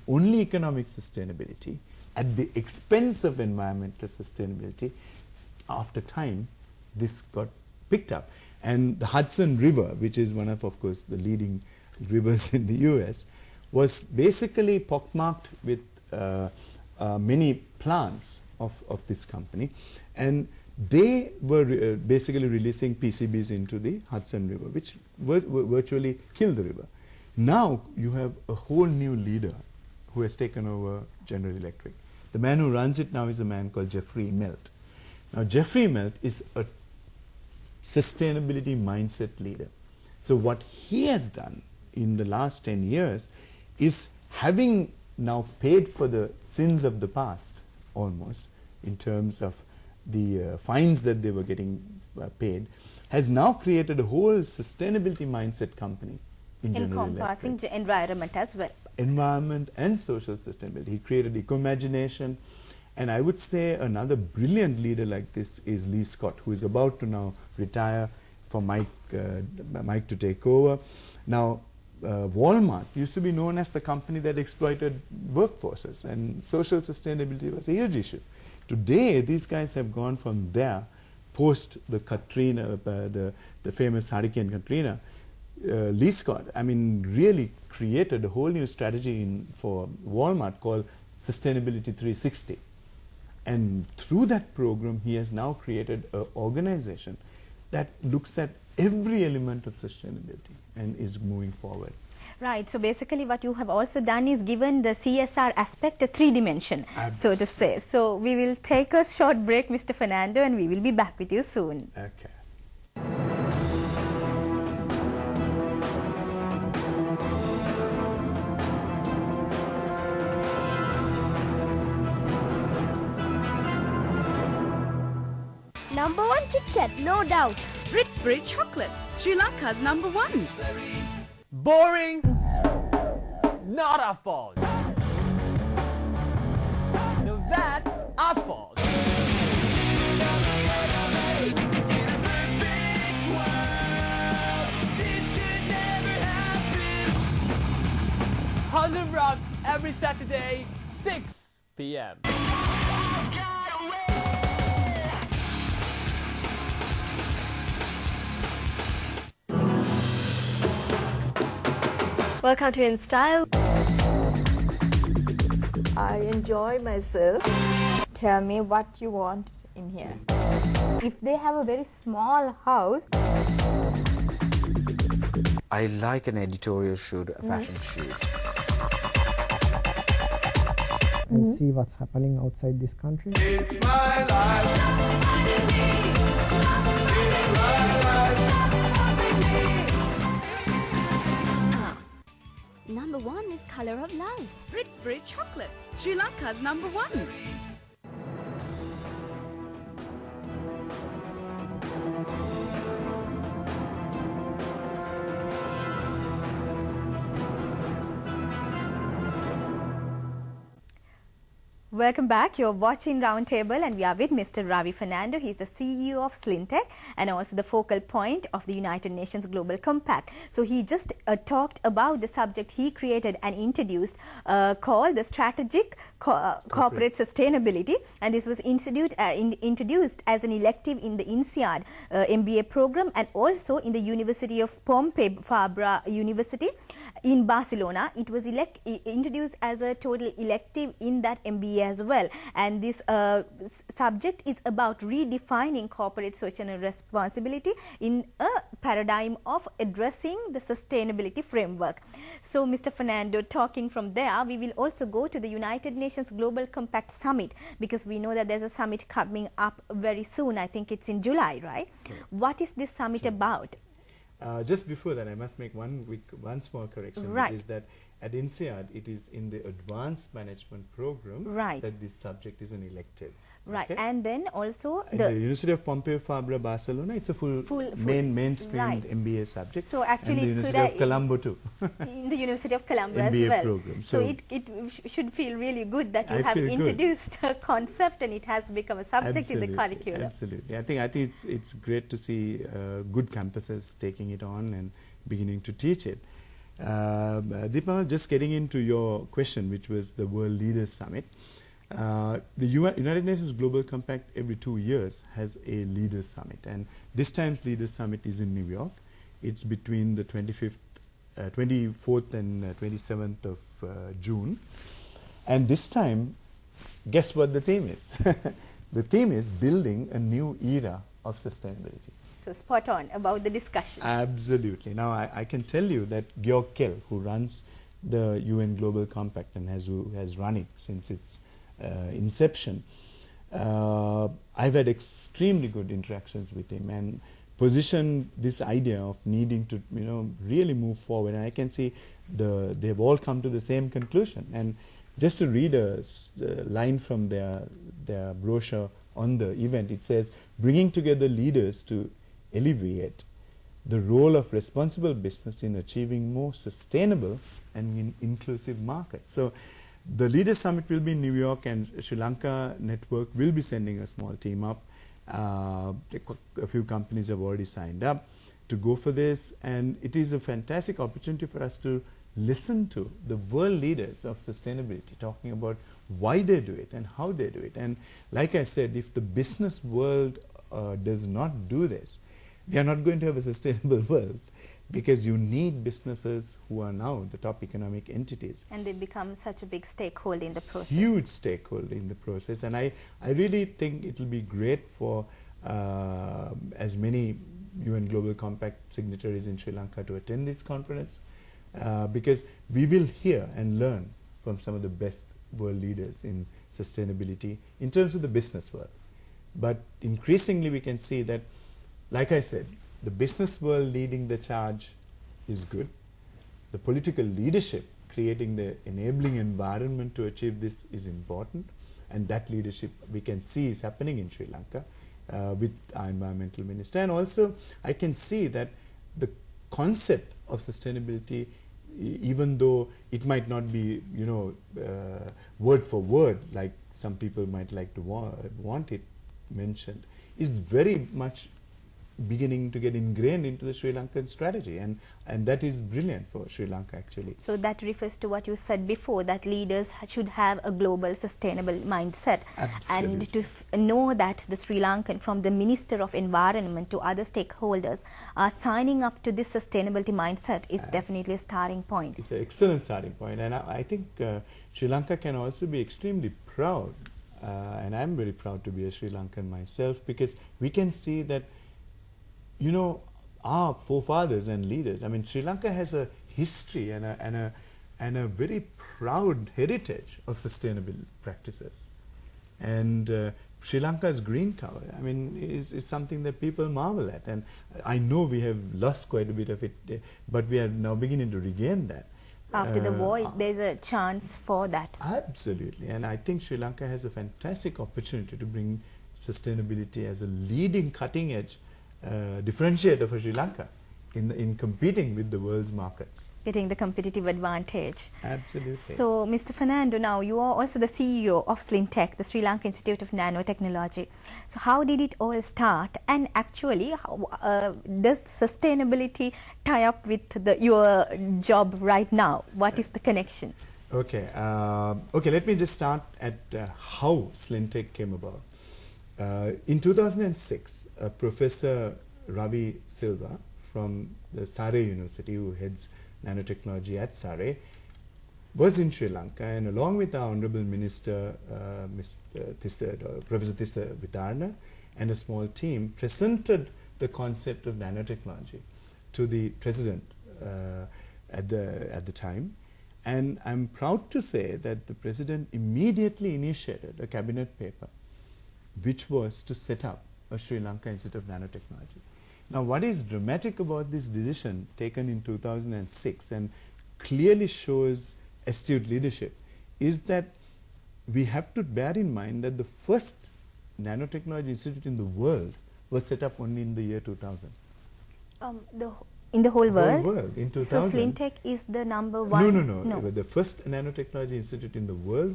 only economic sustainability at the expense of environmental sustainability, after time, this got picked up. And the Hudson River, which is one of course, the leading rivers in the US, was basically pockmarked with many plants of this company. And they were basically releasing PCBs into the Hudson River, which virtually killed the river. Now you have a whole new leader who has taken over General Electric. The man who runs it now is a man called Jeffrey Melt. Now Jeffrey Melt is a sustainability mindset leader. So what he has done in the last 10 years is, having now paid for the sins of the past almost in terms of the fines that they were getting paid, has now created a whole sustainability mindset company in General Electric. Encompassing the environment as well. Environment and social sustainability. He created Eco-Imagination. And I would say another brilliant leader like this is Lee Scott, who is about to now retire for Mike to take over. Now, Walmart used to be known as the company that exploited workforces, and social sustainability was a huge issue. Today, these guys have gone from there, post the Katrina, the famous Hurricane Katrina. Lee Scott, I mean, really created a whole new strategy for Walmart called Sustainability 360. And through that program, he has now created an organization that looks at every element of sustainability and is moving forward. Right. So basically what you have also done is given the CSR aspect a 3-dimension, so to say. So we will take a short break, Mr. Fernando, and we will be back with you soon. Okay. Number 1 Kit Kat, no doubt. Ritz chocolates, Sri Lanka's #1. Boring, not our fault. No, that's our fault. Harlem Rock every Saturday, 6 p.m. Welcome to In Style. I enjoy myself. Tell me what you want in here. If they have a very small house. I like an editorial shoot, a fashion shoot. And see what's happening outside this country. It's my life. It's my life. Number 1 is Color of Love. Ritz chocolates, Sri Lanka's #1. Welcome back. You're watching Roundtable, and we are with Mr. Ravi Fernando. He's the CEO of Slintech and also the focal point of the United Nations Global Compact. So he just talked about the subject he created and introduced called the Strategic Corporate Sustainability, and this was introduced as an elective in the INSEAD MBA program and also in the University of Pompeu Fabra University in Barcelona. It was introduced as a total elective in that MBA as well, and this subject is about redefining corporate social responsibility in a paradigm of addressing the sustainability framework. So Mr. Fernando, talking from there, we will also go to the United Nations Global Compact Summit, because we know that there's a summit coming up very soon. I think it's in July, right? Okay. What is this summit about? Just before that, I must make one small correction, right, which is that at INSEAD, it is in the advanced management program, right, that this subject is an elective. Right, okay? And then also the University of Pompeu Fabra, Barcelona, it's a full mainstream right, MBA subject. So actually, and the University of Colombo too. In the University of Colombo as MBA well. program. So it should feel really good that you have introduced a concept and it has become a subject in the curriculum. Absolutely. I think it's great to see good campuses taking it on and beginning to teach it. Deepamala, just getting into your question, which was the World Leaders Summit. The United Nations Global Compact every 2 years has a Leaders Summit, and this time's Leaders Summit is in New York. It's between the 24th and 27th of June. And this time, guess what the theme is? The theme is building a new era of sustainability. So spot on about the discussion. Absolutely. Now, I can tell you that Georg Kell, who runs the UN Global Compact and has run it since its inception, I've had extremely good interactions with him and positioned this idea of needing to, really move forward. And I can see they've all come to the same conclusion. And just to read a line from their brochure on the event, it says, bringing together leaders to alleviate the role of responsible business in achieving more sustainable and inclusive markets. So the Leaders Summit will be in New York, and Sri Lanka Network will be sending a small team up. A few companies have already signed up to go for this, and it is a fantastic opportunity for us to listen to the world leaders of sustainability talking about why they do it and how they do it. And like I said, if the business world does not do this, we are not going to have a sustainable world, because you need businesses who are now the top economic entities. And they become such a big stakeholder in the process. Huge stakeholder in the process. And I really think it will be great for as many UN Global Compact signatories in Sri Lanka to attend this conference, because we will hear and learn from some of the best world leaders in sustainability in terms of the business world. But increasingly we can see that, like I said, the business world leading the charge is good. The political leadership creating the enabling environment to achieve this is important, and that leadership we can see is happening in Sri Lanka with our environmental minister. And also I can see that the concept of sustainability, even though it might not be word for word like some people might like to want it mentioned, is very much beginning to get ingrained into the Sri Lankan strategy, and that is brilliant for Sri Lanka actually. So that refers to what you said before, that leaders should have a global sustainable mindset. Absolutely. And to know that the Sri Lankan, from the Minister of Environment to other stakeholders, are signing up to this sustainability mindset is definitely a starting point. It's an excellent starting point, and I think Sri Lanka can also be extremely proud, and I'm very proud to be a Sri Lankan myself, because we can see that our forefathers and leaders, I mean, Sri Lanka has a history and a very proud heritage of sustainable practices. And Sri Lanka's green cover, I mean, is something that people marvel at. And I know we have lost quite a bit of it, but we are now beginning to regain that. After the war, there's a chance for that. Absolutely. And I think Sri Lanka has a fantastic opportunity to bring sustainability as a leading cutting edge differentiator for Sri Lanka in competing with the world's markets. Getting the competitive advantage. Absolutely. So, Mr. Fernando, now you are also the CEO of SLINTEC, the Sri Lanka Institute of Nanotechnology. So, how did it all start? And actually, how, does sustainability tie up with your job right now? What is the connection? Okay. Okay, let me just start at how SLINTEC came about. In 2006, Professor Ravi Silva from the Sare University, who heads nanotechnology at Sare, was in Sri Lanka, and along with our Honorable Minister, Professor Tissa Vitarna, and a small team, presented the concept of nanotechnology to the President at the time. And I'm proud to say that the President immediately initiated a cabinet paper which was to set up a Sri Lanka Institute of Nanotechnology. Now, what is dramatic about this decision taken in 2006 and clearly shows astute leadership is that we have to bear in mind that the first nanotechnology institute in the world was set up only in the year 2000. In the whole world? Whole world, in 2000. So SLINTEC is the number one? No. The first nanotechnology institute in the world